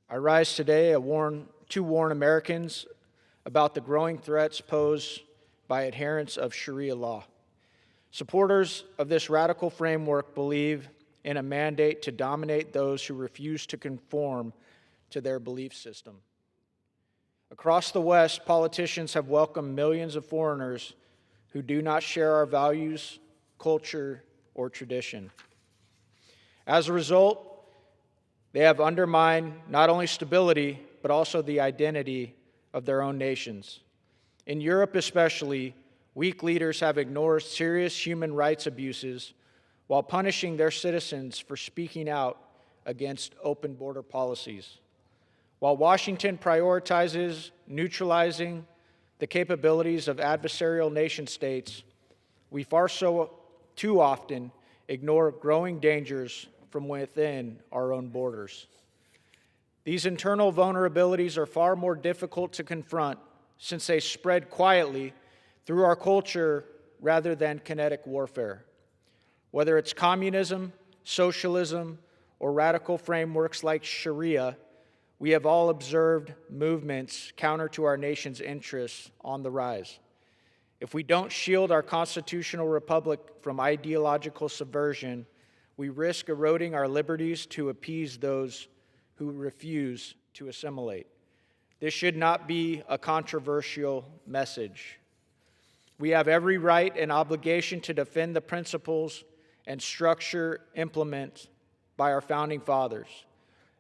I rise today to warn Americans about the growing threats posed by adherents of Sharia law. Supporters of this radical framework believe in a mandate to dominate those who refuse to conform to their belief system. Across the West, politicians have welcomed millions of foreigners who do not share our values, culture, or tradition. As a result, they have undermined not only stability, but also the identity of their own nations. In Europe especially, weak leaders have ignored serious human rights abuses while punishing their citizens for speaking out against open border policies. While Washington prioritizes neutralizing the capabilities of adversarial nation states, we far too often ignore growing dangers from within our own borders. These internal vulnerabilities are far more difficult to confront since they spread quietly through our culture rather than kinetic warfare. Whether it's communism, socialism, or radical frameworks like Sharia, we have all observed movements counter to our nation's interests on the rise. If we don't shield our constitutional republic from ideological subversion, we risk eroding our liberties to appease those who refuse to assimilate. This should not be a controversial message. We have every right and obligation to defend the principles and structure implemented by our founding fathers.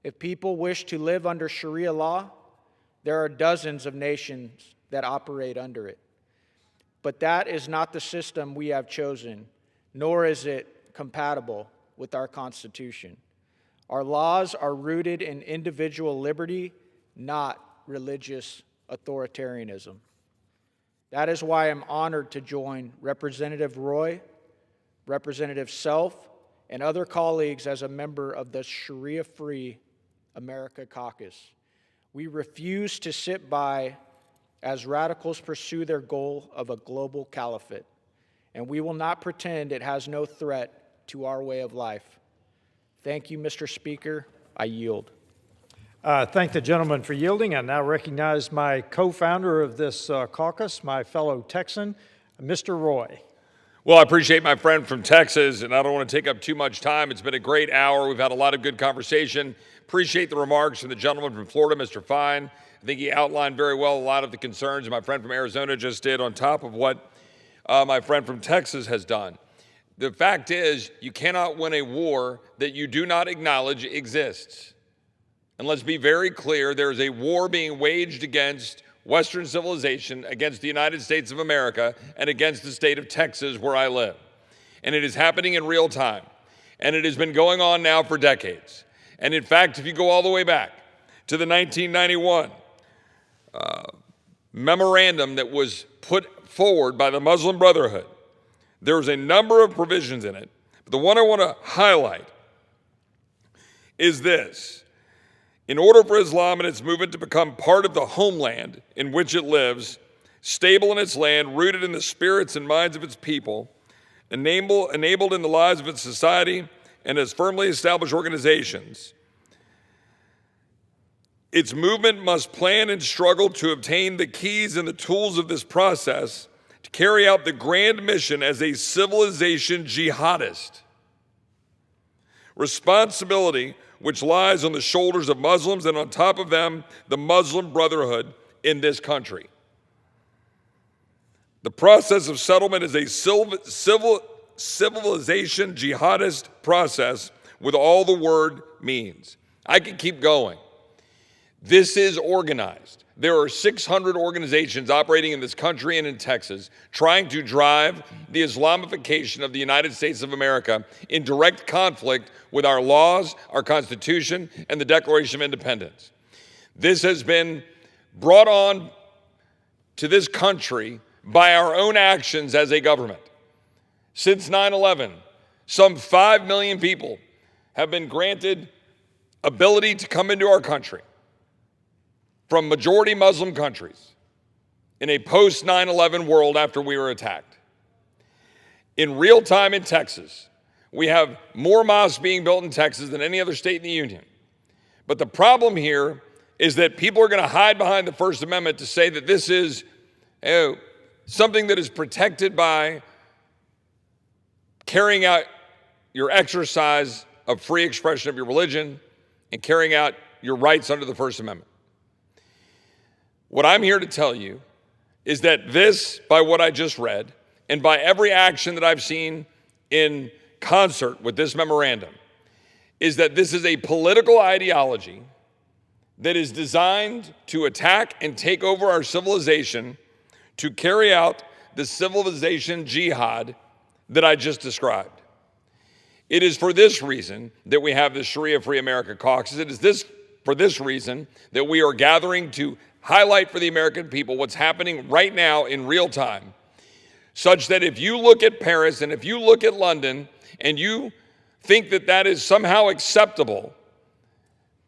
If people wish to live under Sharia law, there are dozens of nations that operate under it. But that is not the system we have chosen, nor is it compatible with our Constitution. Our laws are rooted in individual liberty, not religious authoritarianism. That is why I'm honored to join Representative Roy, Representative Self, and other colleagues as a member of the Sharia-Free America Caucus. We refuse to sit by as radicals pursue their goal of a global caliphate, and we will not pretend it has no threat to our way of life. Thank you, Mr. Speaker. I yield. Thank the gentleman for yielding. I now recognize my co-founder of this caucus, my fellow Texan, Mr. Roy. Well, I appreciate my friend from Texas, and I don't want to take up too much time. It's been a great hour. We've had a lot of good conversation. Appreciate the remarks from the gentleman from Florida, Mr. Fine. I think he outlined very well a lot of the concerns my friend from Arizona just did on top of what my friend from Texas has done. The fact is, you cannot win a war that you do not acknowledge exists. And let's be very clear, there is a war being waged against Western civilization, against the United States of America, and against the state of Texas where I live. And it is happening in real time. And it has been going on now for decades. And in fact, if you go all the way back to the 1991 memorandum that was put forward by the Muslim Brotherhood, there was a number of provisions in it. But the one I want to highlight is this. In order for Islam and its movement to become part of the homeland in which it lives, stable in its land, rooted in the spirits and minds of its people, enabled in the lives of its society, and as firmly established organizations, its movement must plan and struggle to obtain the keys and the tools of this process to carry out the grand mission as a civilization jihadist. Responsibility which lies on the shoulders of Muslims and on top of them, the Muslim Brotherhood in this country. The process of settlement is a civilization jihadist process with all the word means. I could keep going. This is organized. There are 600 organizations operating in this country and in Texas trying to drive the Islamification of the United States of America in direct conflict with our laws, our Constitution, and the Declaration of Independence. This has been brought on to this country by our own actions as a government. Since 9/11, some 5 million people have been granted ability to come into our country from majority Muslim countries in a post-9/11 world after we were attacked. In real time in Texas, We have more mosques being built in Texas than any other state in the union. But the problem here is that people are going to hide behind the First Amendment to say that this is something that is protected by carrying out your exercise of free expression of your religion and carrying out your rights under the First Amendment. What I'm here to tell you is that this, by what I just read, and by every action that I've seen in concert with this memorandum, is that this is a political ideology that is designed to attack and take over our civilization, to carry out the civilization jihad that I just described. It is for this reason that we have the Sharia-Free America Caucus. It is for this reason that we are gathering to highlight for the American people what's happening right now in real time, such that if you look at Paris and if you look at London and you think that that is somehow acceptable,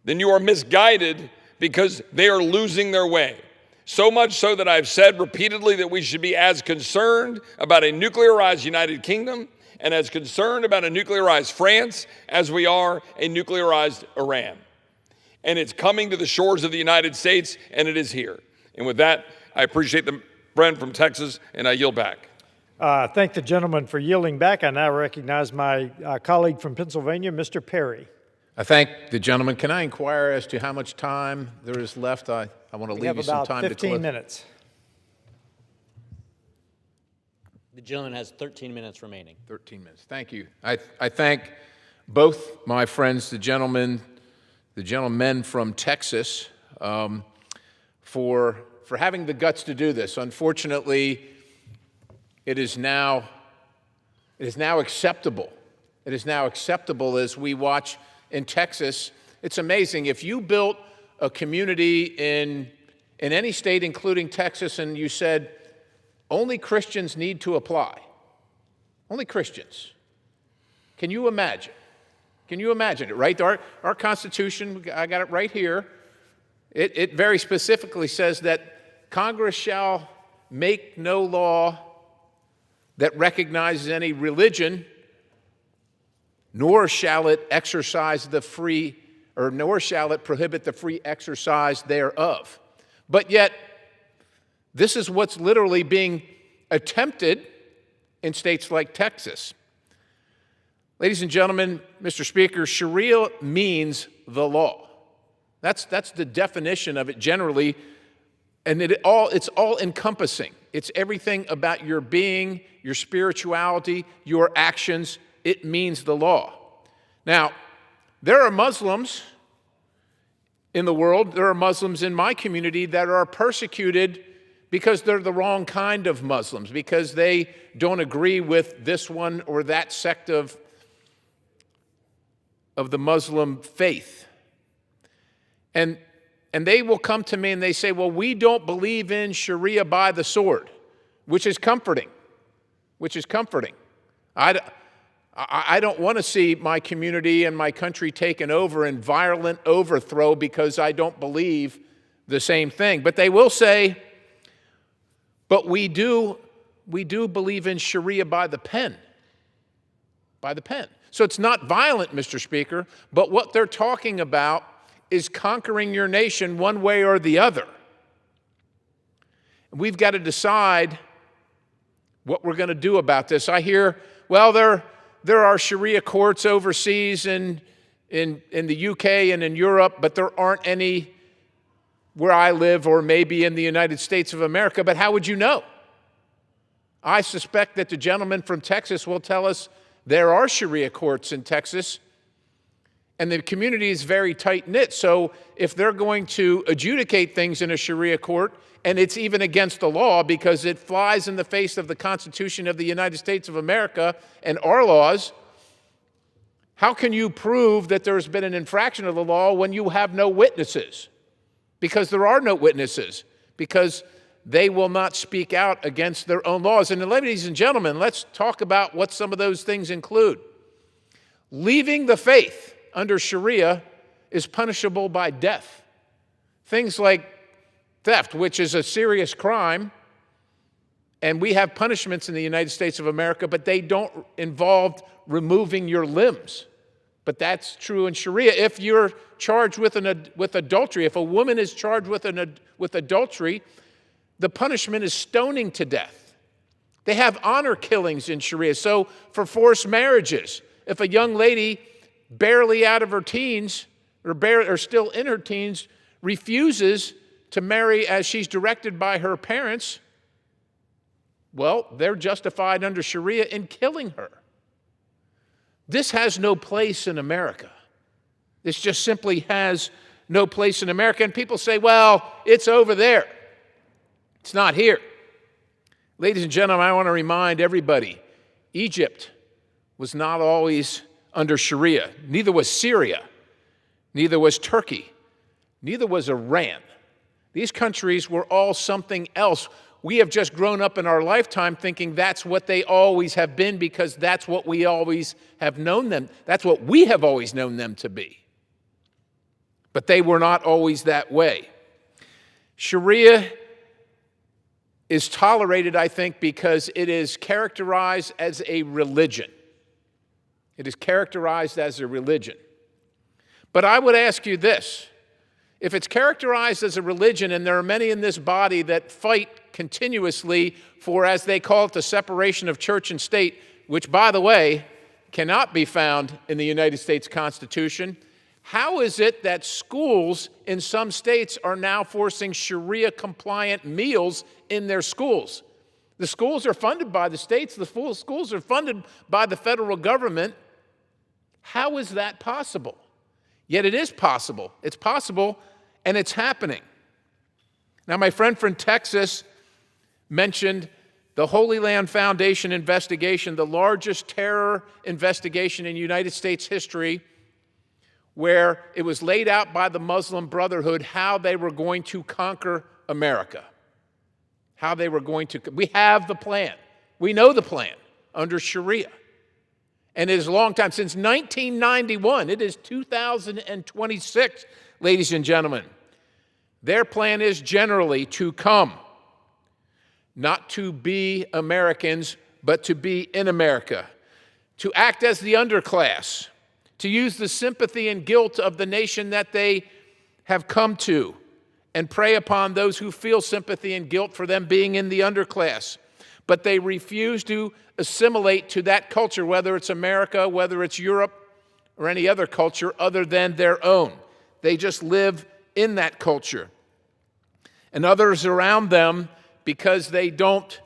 then you are misguided, because they are losing their way. So much so that I've said repeatedly that we should be as concerned about a nuclearized United Kingdom and as concerned about a nuclearized France as we are a nuclearized Iran. And it's coming to the shores of the United States, and it is here. And with that, I appreciate the friend from Texas, and I yield back. Thank the gentleman for yielding back. I now recognize my colleague from Pennsylvania, Mr. Perry. I thank the gentleman. Can I inquire as to how much time there is left? I want to leave you some time to close. 15 minutes. The gentleman has 13 minutes remaining. 13 minutes. Thank you. I thank both my friends, the gentlemen from Texas, for having the guts to do this. Unfortunately, it is now acceptable. It is now acceptable as we watch in Texas. It's amazing. If you built a community in any state, including Texas, and you said, only Christians need to apply. Only Christians. Can you imagine? Can you imagine it, right? Our Constitution, I got it right here. It very specifically says that Congress shall make no law that recognizes any religion, nor shall it prohibit the free exercise thereof. But yet, this is what's literally being attempted in states like Texas. Ladies and gentlemen, Mr. Speaker, Sharia means the law. That's the definition of it generally, and it's all encompassing. It's everything about your being, your spirituality, your actions. It means the law. Now, there are Muslims in the world, there are Muslims in my community that are persecuted because they're the wrong kind of Muslims, because they don't agree with this one or that sect of the Muslim faith. And they will come to me and they say, well, we don't believe in Sharia by the sword, which is comforting, I don't want to see my community and my country taken over in violent overthrow because I don't believe the same thing. But they will say, but we do believe in Sharia by the pen. By the pen. So it's not violent, Mr. Speaker, but what they're talking about is conquering your nation one way or the other. We've got to decide what we're going to do about this. I hear, well, there are Sharia courts overseas in the UK and in Europe, but there aren't any where I live or maybe in the United States of America. But how would you know? I suspect that the gentleman from Texas will tell us there are Sharia courts in Texas, and the community is very tight-knit. So if they're going to adjudicate things in a Sharia court, and it's even against the law because it flies in the face of the Constitution of the United States of America and our laws, how can you prove that there's been an infraction of the law when you have no witnesses? Because there are no witnesses, because they will not speak out against their own laws. And ladies and gentlemen, let's talk about what some of those things include. Leaving the faith under Sharia is punishable by death. Things like theft, which is a serious crime, And we have punishments in the United States of America, but they don't involve removing your limbs. But that's true in Sharia. If you're charged with adultery, if a woman is charged with adultery, the punishment is stoning to death. They have honor killings in Sharia. So for forced marriages, if a young lady barely out of her teens or still in her teens refuses to marry as she's directed by her parents, well, they're justified under Sharia in killing her. This has no place in America. This just simply has no place in America. And people say, well, it's over there. It's not here. Ladies and gentlemen, I want to remind everybody, Egypt was not always under Sharia. Neither was Syria. Neither was Turkey. Neither was Iran. These countries were all something else. We have just grown up in our lifetime thinking that's what they always have been because that's what we always have known them. That's what we have always known them to be. But they were not always that way. Sharia is tolerated, I think, because it is characterized as a religion. It is characterized as a religion. But I would ask you this. If it's characterized as a religion, and there are many in this body that fight continuously for, as they call it, the separation of church and state, which, by the way, cannot be found in the United States Constitution, how is it that schools in some states are now forcing Sharia-compliant meals in their schools? The schools are funded by the states. The schools are funded by the federal government. How is that possible? Yet it is possible. It's possible, and it's happening. Now, my friend from Texas mentioned the Holy Land Foundation investigation, the largest terror investigation in United States history, where it was laid out by the Muslim Brotherhood how they were going to conquer America. How they were going to. We have the plan. We know the plan under Sharia. And it is a long time, since 1991. It is 2026, ladies and gentlemen. Their plan is generally to come, not to be Americans, but to be in America, to act as the underclass, to use the sympathy and guilt of the nation that they have come to, and prey upon those who feel sympathy and guilt for them being in the underclass. But they refuse to assimilate to that culture, whether it's America, whether it's Europe, or any other culture other than their own. They just live in that culture. And others around them, because they don't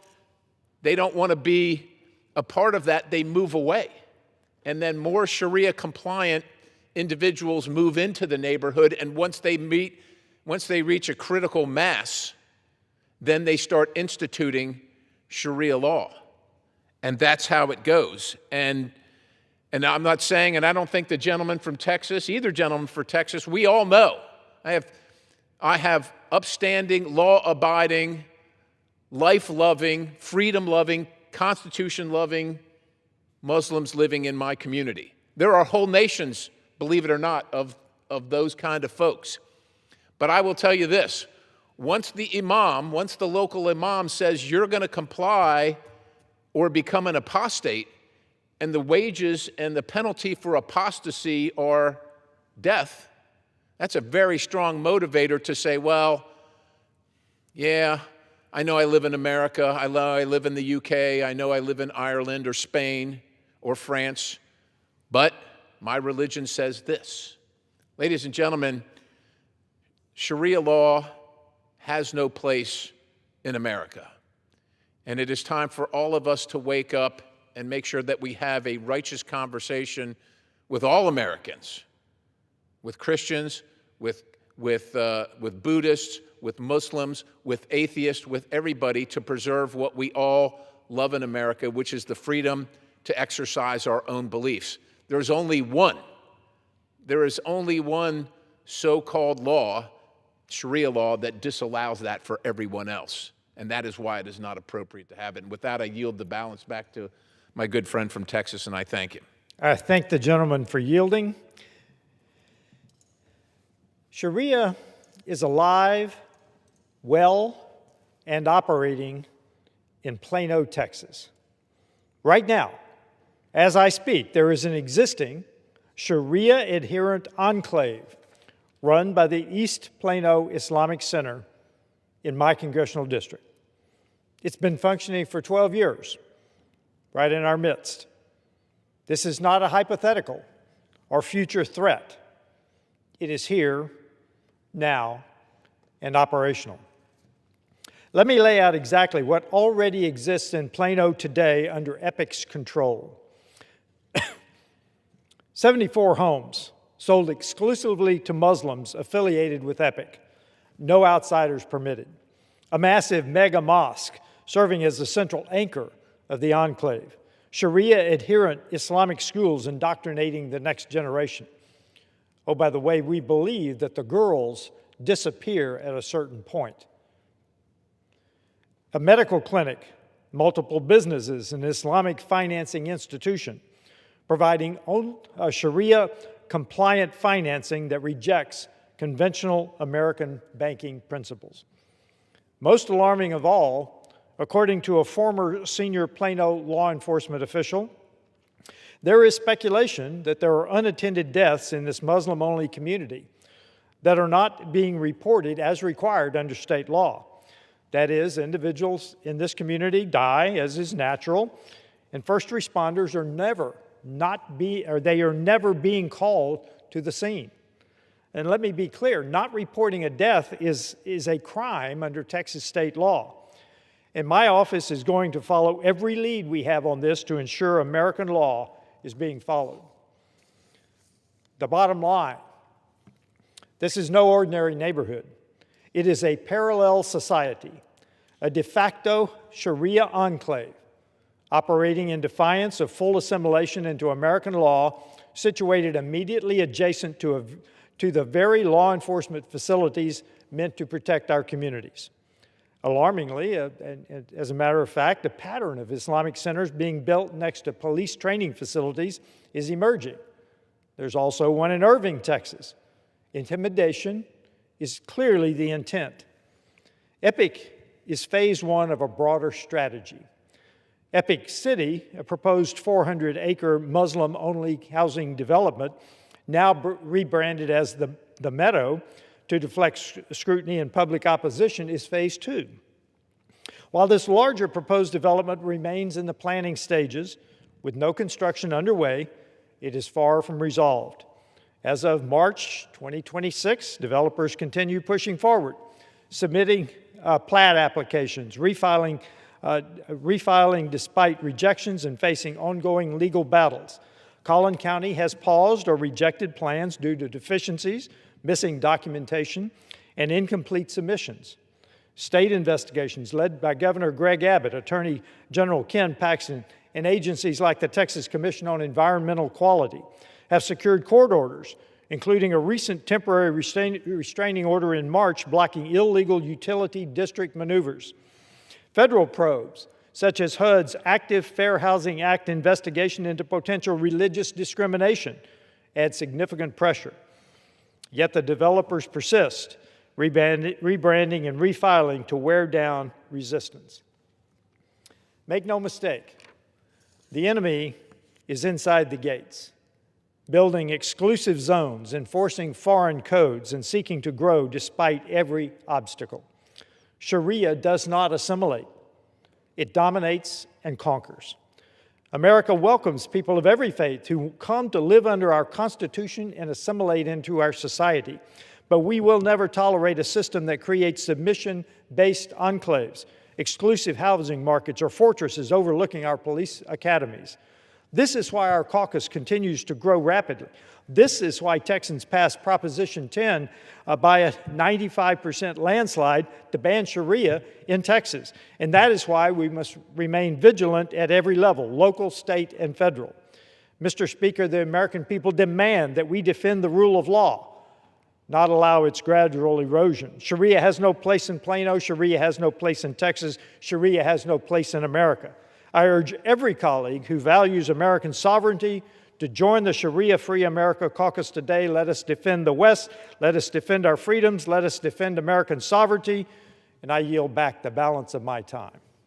want to be a part of that, they move away. And then more Sharia-compliant individuals move into the neighborhood, and once they reach a critical mass, then they start instituting Sharia law. And that's how it goes. And I'm not saying, and I don't think the gentleman from Texas, either gentleman from Texas, we all know. I have upstanding, law-abiding, life-loving, freedom-loving, Constitution-loving Muslims living in my community. There are whole nations, believe it or not, of those kind of folks. But I will tell you this. Once the local imam says you're going to comply or become an apostate, and the wages and the penalty for apostasy are death, that's a very strong motivator to say, well, yeah, I know I live in America, I know I live in the UK, I know I live in Ireland or Spain or France, but my religion says this. Ladies and gentlemen, Sharia law has no place in America. And it is time for all of us to wake up and make sure that we have a righteous conversation with all Americans, with Christians, with Buddhists, with Muslims, with atheists, with everybody, to preserve what we all love in America, which is the freedom to exercise our own beliefs. There is only one so-called law, Sharia law, that disallows that for everyone else. And that is why it is not appropriate to have it. And with that, I yield the balance back to my good friend from Texas, and I thank him. I thank the gentleman for yielding. Sharia is alive, well, and operating in Plano, Texas. Right now, as I speak, there is an existing Sharia-adherent enclave run by the East Plano Islamic Center in my congressional district. It's been functioning for 12 years, right in our midst. This is not a hypothetical or future threat. It is here, now, and operational. Let me lay out exactly what already exists in Plano today under EPIC's control. 74 homes sold exclusively to Muslims affiliated with EPIC. No outsiders permitted. A massive mega mosque serving as the central anchor of the enclave. Sharia-adherent Islamic schools indoctrinating the next generation. Oh, by the way, we believe that the girls disappear at a certain point. A medical clinic, multiple businesses, an Islamic financing institution, providing Sharia-compliant financing that rejects conventional American banking principles. Most alarming of all, according to a former senior Plano law enforcement official, there is speculation that there are unattended deaths in this Muslim-only community that are not being reported as required under state law. That is, individuals in this community die, as is natural, and first responders are never being called to the scene. And let me be clear, not reporting a death is a crime under Texas state law. And my office is going to follow every lead we have on this to ensure American law is being followed. The bottom line, this is no ordinary neighborhood. It is a parallel society, a de facto Sharia enclave, operating in defiance of full assimilation into American law, situated immediately adjacent to the very law enforcement facilities meant to protect our communities. Alarmingly, and as a matter of fact, a pattern of Islamic centers being built next to police training facilities is emerging. There's also one in Irving, Texas. Intimidation is clearly the intent. EPIC is phase one of a broader strategy. Epic City, a proposed 400-acre Muslim-only housing development, now rebranded as the Meadow to deflect scrutiny and public opposition, is phase two. While this larger proposed development remains in the planning stages, with no construction underway, it is far from resolved. As of March 2026, developers continue pushing forward, submitting plat applications, refiling despite rejections and facing ongoing legal battles. Collin County has paused or rejected plans due to deficiencies, missing documentation, and incomplete submissions. State investigations led by Governor Greg Abbott, Attorney General Ken Paxton, and agencies like the Texas Commission on Environmental Quality have secured court orders, including a recent temporary restraining order in March blocking illegal utility district maneuvers. Federal probes, such as HUD's Active Fair Housing Act investigation into potential religious discrimination, add significant pressure. Yet the developers persist, rebranding and refiling to wear down resistance. Make no mistake, the enemy is inside the gates, building exclusive zones, enforcing foreign codes, and seeking to grow despite every obstacle. Sharia does not assimilate. It dominates and conquers. America welcomes people of every faith who come to live under our Constitution and assimilate into our society. But we will never tolerate a system that creates submission-based enclaves, exclusive housing markets, or fortresses overlooking our police academies. This is why our caucus continues to grow rapidly. This is why Texans passed Proposition 10 by a 95% landslide to ban Sharia in Texas. And that is why we must remain vigilant at every level, local, state, and federal. Mr. Speaker, the American people demand that we defend the rule of law, not allow its gradual erosion. Sharia has no place in Plano. Sharia has no place in Texas. Sharia has no place in America. I urge every colleague who values American sovereignty to join the Sharia-Free America Caucus today. Let us defend the West. Let us defend our freedoms. Let us defend American sovereignty. And I yield back the balance of my time.